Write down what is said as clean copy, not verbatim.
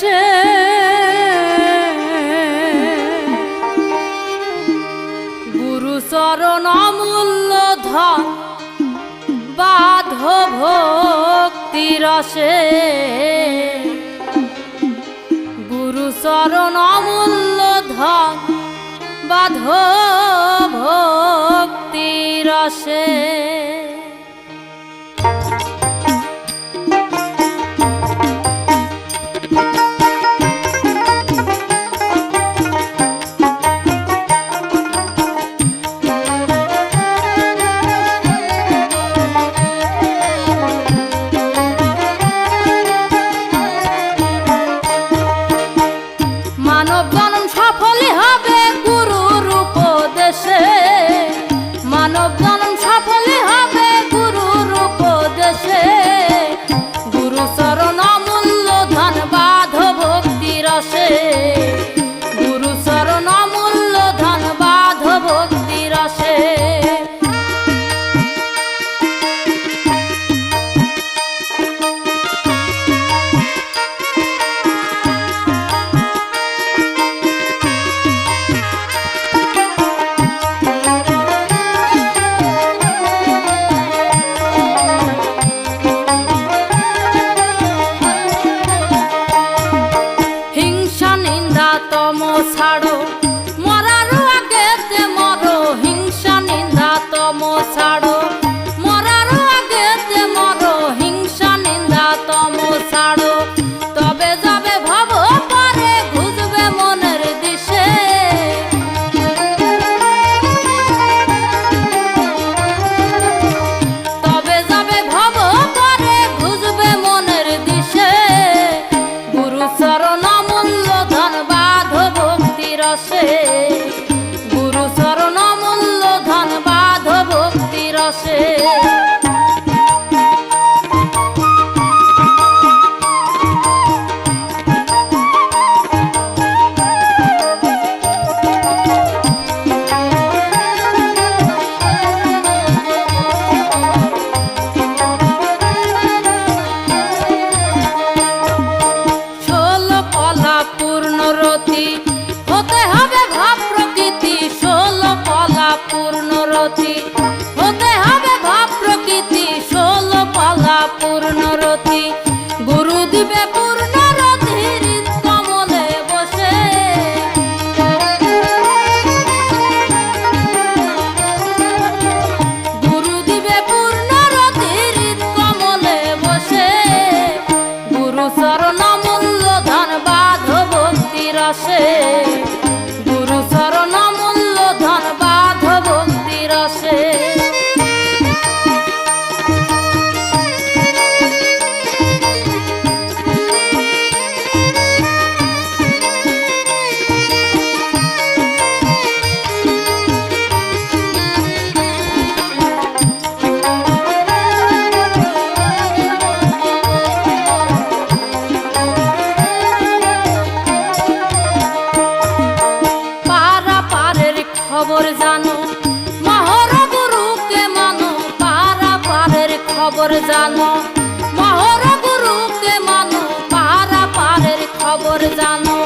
দেশে গুরু চরণ অমূল্য ধন বাধ ভক্তি রসে গুরু চরণ অমূল্য ধন বাধ ভক্তি রসে ছাড়ো মরার আগেতে মরো হিংসা নিন্দা তম ছাড়ো মরার আগেতে মরো হিংসা নিন্দা তম ছাড়ো তবে যাবে ভব পারে বুঝবে মনের দিশে তবে যাবে ভব পারে বুঝবে মনের দিশে গুরু চরণ অমূল্য ধন গুরু চরণ মূল্য ধন বাধ ভক্তি রসে ষোলো কলা পূর্ণরতি হতে হবে ভাব প্রকৃতি ষোলো কলা পূর্ণরতি হতে হবে ভাব প্রকৃতি ষোলো কলা পূর্ণরতি গুরু দিবে পূর্ণরতি হৃদ কমলে বসে গুরু দিবে পূর্ণরতি হৃদ কমলে বসে গুরু চরণ মূল্য ধন বাধ ভক্তি রসে গুরু চরণ মূল্য ধন বাধ ভক্তি রসে খবর জানো মহর গুরুকে মানো পারা পারের খবর জানো মহর গুরুকে মানো পারা পারের খবর জানো